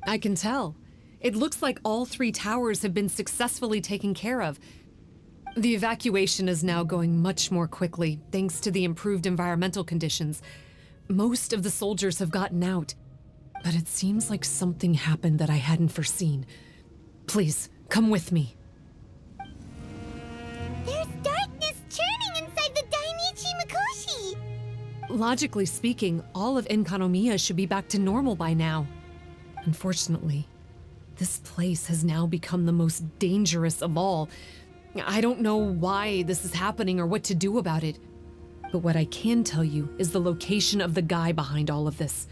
I can tell. It looks like all 3 towers have been successfully taken care of. The evacuation is now going much more quickly, thanks to the improved environmental conditions. Most of the soldiers have gotten out, but it seems like something happened that I hadn't foreseen. Please, come with me. There's darkness churning inside the Dainichi Mikoshi! Logically speaking, all of Enkanomia should be back to normal by now. Unfortunately, this place has now become the most dangerous of all. I don't know why this is happening or what to do about it. But what I can tell you is the location of the guy behind all of this.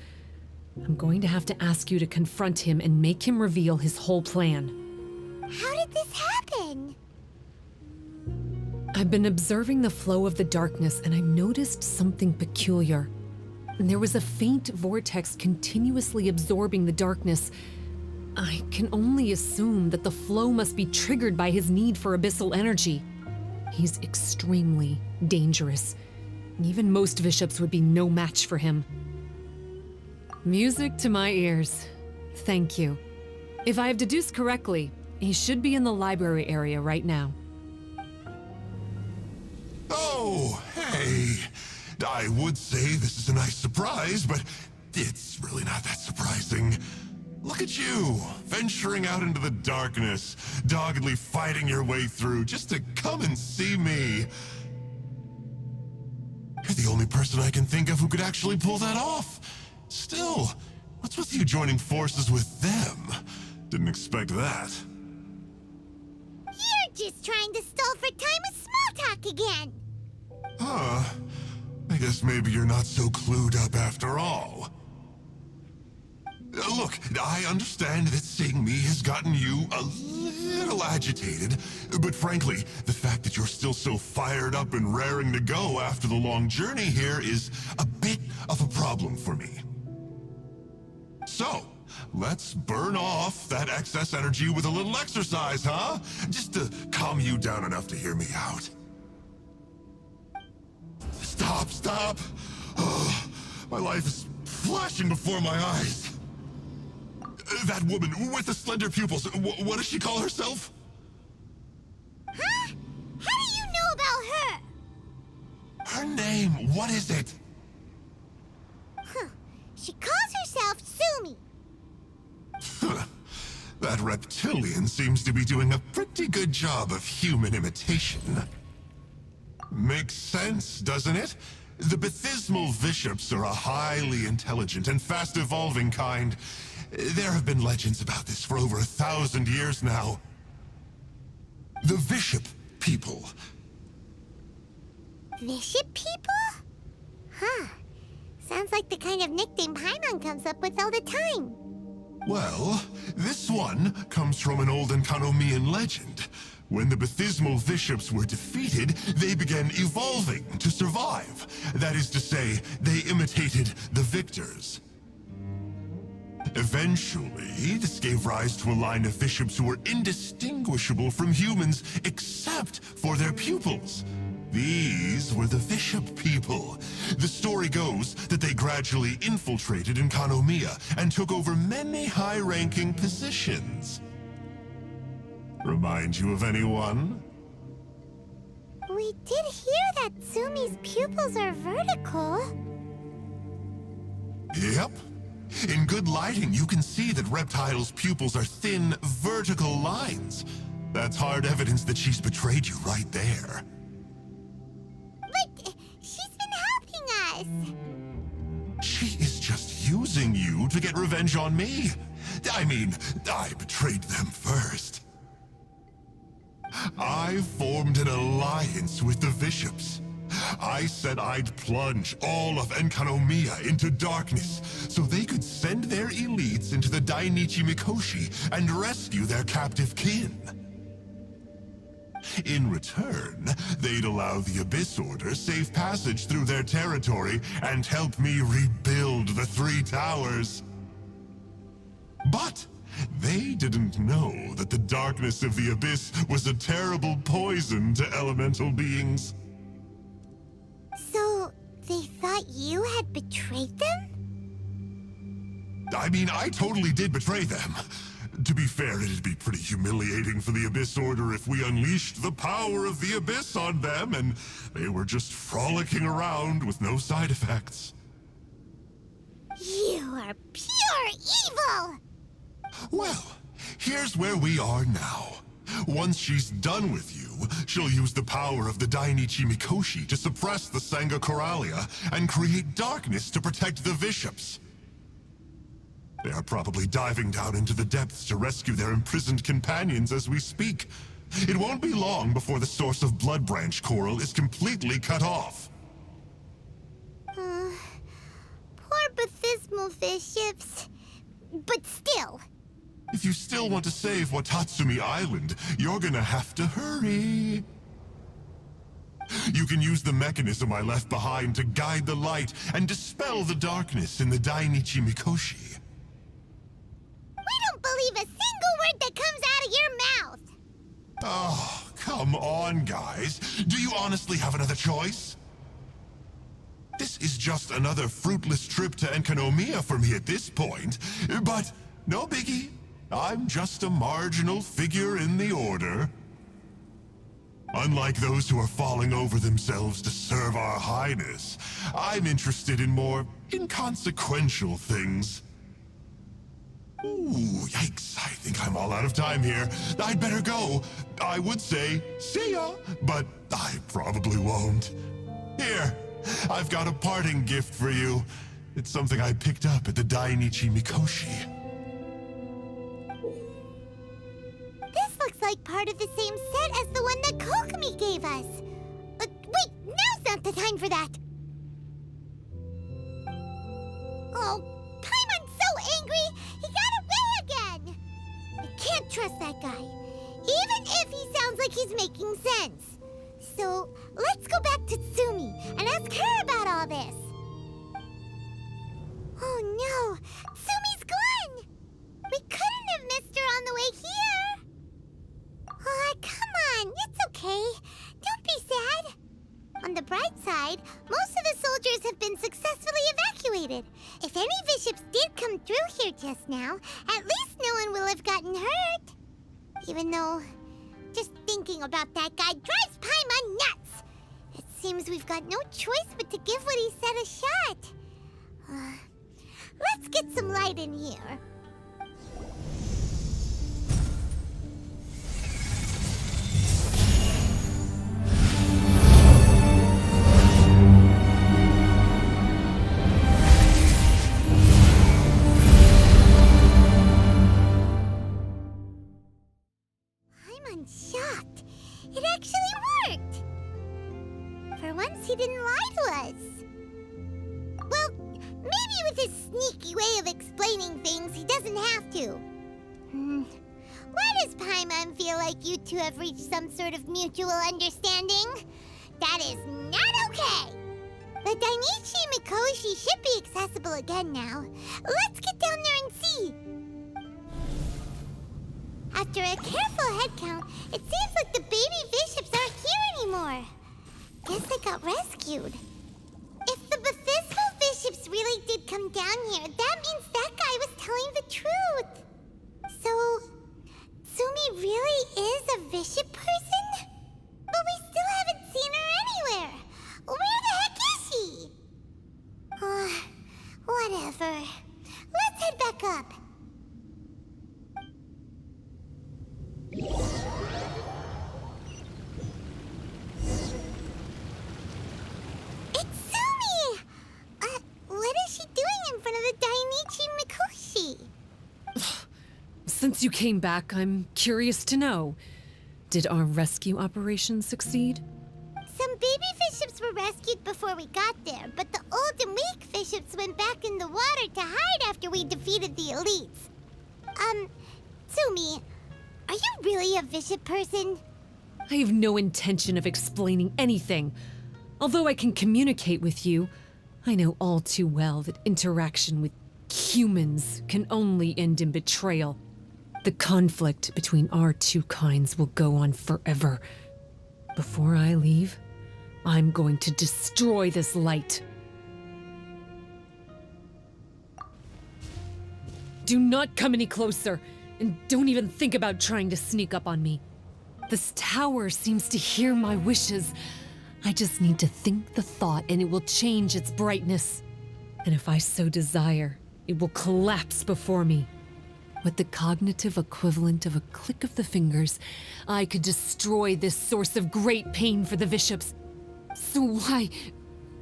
I'm going to have to ask you to confront him and make him reveal his whole plan. How did this happen? I've been observing the flow of the darkness and I've noticed something peculiar. There was a faint vortex continuously absorbing the darkness. I can only assume that the flow must be triggered by his need for abyssal energy. He's extremely dangerous. Even most bishops would be no match for him. Music to my ears. Thank you. If I have deduced correctly, he should be in the library area right now. Oh, hey. I would say this is a nice surprise, but it's really not that surprising. Look at you, venturing out into the darkness, doggedly fighting your way through just to come and see me. You're the only person I can think of who could actually pull that off. Still, what's with you joining forces with them? Didn't expect that. You're just trying to stall for time with small talk again! Huh. I guess maybe you're not so clued up after all. Look, I understand that seeing me has gotten you a little agitated, but frankly, the fact that you're still so fired up and raring to go after the long journey here is a bit of a problem for me. So, let's burn off that excess energy with a little exercise, huh? Just to calm you down enough to hear me out. Stop! Oh, my life is flashing before my eyes. That woman with the slender pupils, what does she call herself? Huh? How do you know about her? Her name, what is it? Huh. She calls herself Sumi. That reptilian seems to be doing a pretty good job of human imitation. Makes sense, doesn't it? The Baptismal Bishops are a highly intelligent and fast-evolving kind. There have been legends about this for over 1,000 years now. The Bishop people. Bishop people? Huh. Sounds like the kind of nickname Paimon comes up with all the time. Well, this one comes from an old Enkanomian legend. When the Baptismal Bishops were defeated, they began evolving to survive. That is to say, they imitated the victors. Eventually, this gave rise to a line of bishops who were indistinguishable from humans except for their pupils. These were the Bishop people. The story goes that they gradually infiltrated Enkanomia and took over many high-ranking positions. Remind you of anyone? We did hear that Tsumi's pupils are vertical. Yep. In good lighting, you can see that Reptile's pupils are thin, vertical lines. That's hard evidence that she's betrayed you right there. But she's been helping us. She is just using you to get revenge on me. I mean, I betrayed them first. I formed an alliance with the bishops. I said I'd plunge all of Enkanomia into darkness so they could send their elites into the Dainichi Mikoshi and rescue their captive kin. In return, they'd allow the Abyss Order safe passage through their territory and help me rebuild the 3 towers. But they didn't know that the darkness of the Abyss was a terrible poison to elemental beings. So, they thought you had betrayed them? I mean, I totally did betray them. To be fair, it'd be pretty humiliating for the Abyss Order if we unleashed the power of the Abyss on them and they were just frolicking around with no side effects. You are pure evil! Well, here's where we are now. Once she's done with you, she'll use the power of the Dainichi Mikoshi to suppress the Sangha Coralia and create darkness to protect the bishops. They are probably diving down into the depths to rescue their imprisoned companions as we speak. It won't be long before the source of Blood Branch Coral is completely cut off. Poor Baptismal bishops. But still. If you still want to save Watatsumi Island, you're gonna have to hurry. You can use the mechanism I left behind to guide the light and dispel the darkness in the Dainichi Mikoshi. We don't believe a single word that comes out of your mouth! Oh, come on, guys. Do you honestly have another choice? This is just another fruitless trip to Enkanomia for me at this point, but no biggie. I'm just a marginal figure in the Order. Unlike those who are falling over themselves to serve our Highness, I'm interested in more inconsequential things. Ooh, yikes. I think I'm all out of time here. I'd better go. I would say, see ya, but I probably won't. Here, I've got a parting gift for you. It's something I picked up at the Dainichi Mikoshi. This looks like part of the same set as the one that Kokomi gave us. Wait, now's not the time for that. Oh, Paimon's so angry, he got away again. I can't trust that guy, even if he sounds like he's making sense. So, let's go back to Tsumi and ask her about all this. Oh no, Tsumi's gone! We couldn't have missed her on the way here. Oh, come on, it's okay. Don't be sad. On the bright side, most of the soldiers have been successfully evacuated. If any bishops did come through here just now, at least no one will have gotten hurt. Even though, just thinking about that guy drives Paimon nuts. It seems we've got no choice but to give what he said a shot. Let's get some light in here. I'm shocked. It actually worked. For once, he didn't lie to us. Well, maybe with his sneaky way of explaining things, he doesn't have to. Why does Paimon feel like you two have reached some sort of mutual understanding? That is not okay. The Dainichi Mikoshi should be accessible again now. Let's get down there and see. After a careful head count, it seems like the baby bishops aren't here anymore. Guess they got rescued. If the Baptismal bishops really did come down here, that means that guy was telling the truth. So, Sumi really is a bishop person? But we still haven't seen her anywhere. Where the heck is she? Whatever. Let's head back up. It's Sumi! What is she doing in front of the Dainichi Mikoshi? Since you came back, I'm curious to know. Did our rescue operation succeed? Some baby bishops were rescued before we got there, but the old and weak bishops went back in the water to hide after we defeated the elites. Tsumi, are you really a bishop person? I have no intention of explaining anything. Although I can communicate with you, I know all too well that interaction with humans can only end in betrayal. The conflict between our two kinds will go on forever. Before I leave, I'm going to destroy this light. Do not come any closer, and don't even think about trying to sneak up on me. This tower seems to hear my wishes. I just need to think the thought and it will change its brightness. And if I so desire, it will collapse before me. With the cognitive equivalent of a click of the fingers, I could destroy this source of great pain for the bishops. So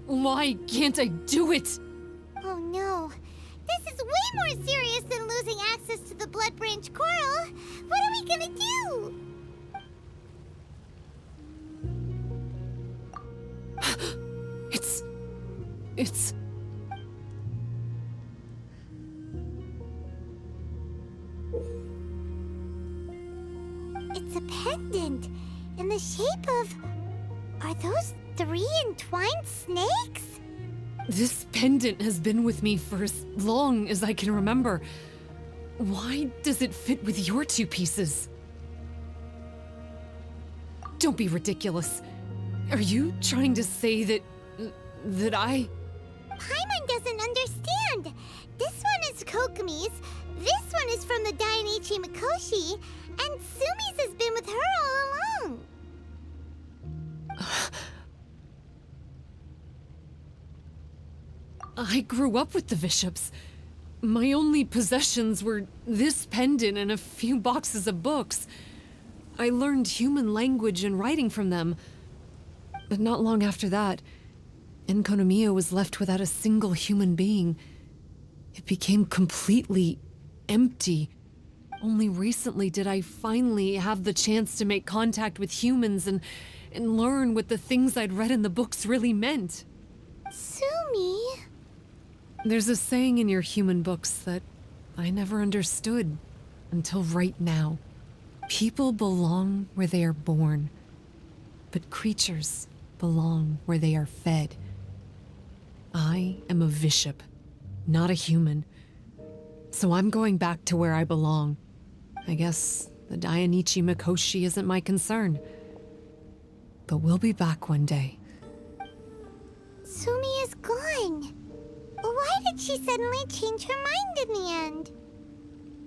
why can't I do it? Oh no. This is way more serious than losing access to the Blood Branch Coral. What are we gonna do? It's... It's a pendant in the shape of... Are those 3 entwined snakes? This pendant has been with me for as long as I can remember. Why does it fit with your 2 pieces? Don't be ridiculous. Are you trying to say that I... Paimon doesn't understand. This one is Kokomi's, this one is from the Dainichi Mikoshi, and Sumi's has been with her all along. I grew up with the bishops. My only possessions were this pendant and a few boxes of books. I learned human language and writing from them. But not long after that, Enkanomia was left without a single human being. It became completely empty. Only recently did I finally have the chance to make contact with humans and learn what the things I'd read in the books really meant. Sumi? There's a saying in your human books that I never understood until right now. People belong where they are born, but creatures belong where they are fed. I am a bishop, not a human. So I'm going back to where I belong. I guess the Dainichi Mikoshi isn't my concern. But we'll be back one day. Sumi is gone. Why did she suddenly change her mind in the end?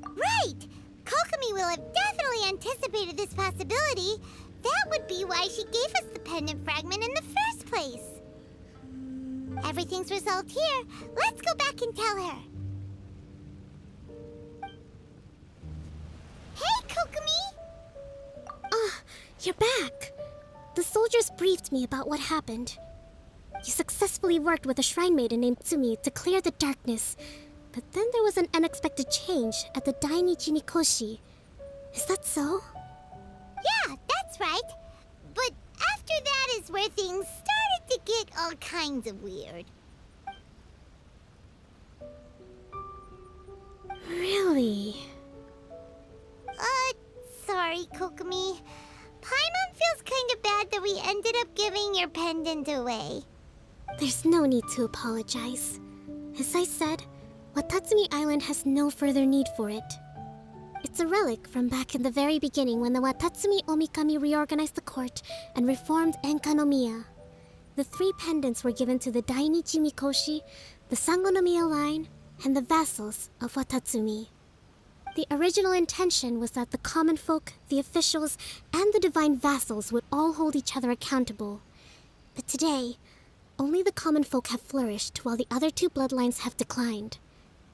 Right! Kokomi will have definitely anticipated this possibility. That would be why she gave us the pendant fragment in the first place. Everything's resolved here. Let's go back and tell her. Hey, Kokomi! You're back. The soldiers briefed me about what happened. You successfully worked with a shrine maiden named Tsumi to clear the darkness, but then there was an unexpected change at the Dainichi Mikoshi. Is that so? Yeah, that's right. But after that is where things started to get all kinds of weird. Really? Sorry, Kokomi. Paimon feels kinda bad that we ended up giving your pendant away. There's no need to apologize. As I said, Watatsumi Island has no further need for it. It's a relic from back in the very beginning when the Watatsumi Omikami reorganized the court and reformed Enkanomia. The 3 pendants were given to the Dainichi Mikoshi, the Sangonomiya line, and the vassals of Watatsumi. The original intention was that the common folk, the officials, and the divine vassals would all hold each other accountable. But today, only the common folk have flourished while the other 2 bloodlines have declined.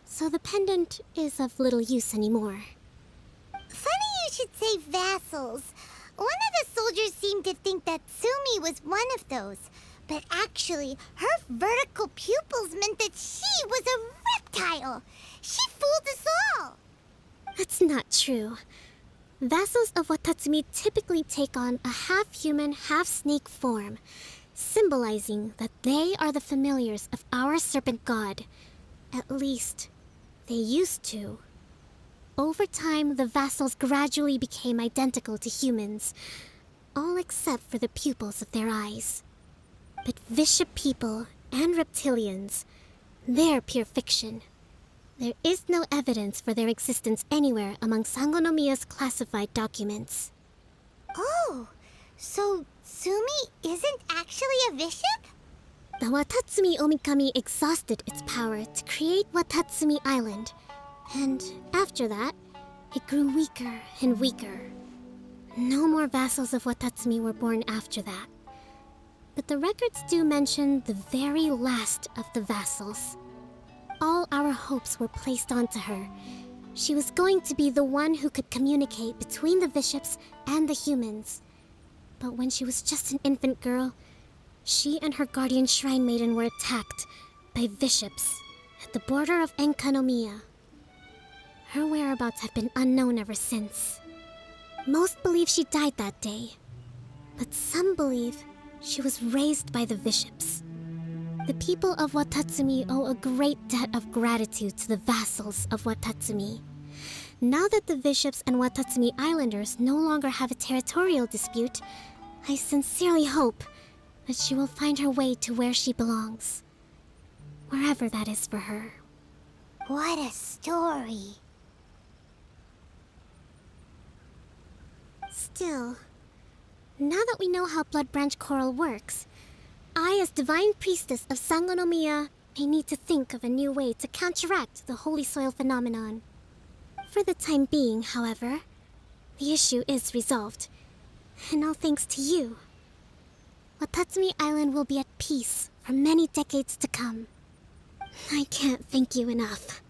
So the pendant is of little use anymore. Funny you should say vassals. One of the soldiers seemed to think that Sumi was one of those. But actually, her vertical pupils meant that she was a reptile. She fooled us all. That's not true. Vassals of Watatsumi typically take on a half-human, half-snake form, symbolizing that they are the familiars of our serpent god. At least, they used to. Over time, the vassals gradually became identical to humans, all except for the pupils of their eyes. But bishop people and reptilians, they're pure fiction. There is no evidence for their existence anywhere among Sangonomiya's classified documents. Oh, so Sumi isn't actually a bishop? The Watatsumi Omikami exhausted its power to create Watatsumi Island, And after that, it grew weaker and weaker. No more vassals of Watatsumi were born after that. But the records do mention the very last of the vassals. All our hopes were placed onto her. She was going to be the one who could communicate between the bishops and the humans. But when she was just an infant girl, she and her guardian shrine maiden were attacked by bishops at the border of Enkanomia. Her whereabouts have been unknown ever since. Most believe she died that day, but some believe she was raised by the bishops. The people of Watatsumi owe a great debt of gratitude to the vassals of Watatsumi. Now that the bishops and Watatsumi Islanders no longer have a territorial dispute, I sincerely hope that she will find her way to where she belongs. Wherever that is for her. What a story. Still, now that we know how Blood Branch Coral works, I, as Divine Priestess of Sangonomiya, may need to think of a new way to counteract the Holy Soil phenomenon. For the time being, however, the issue is resolved, and all thanks to you. Watatsumi Island will be at peace for many decades to come. I can't thank you enough.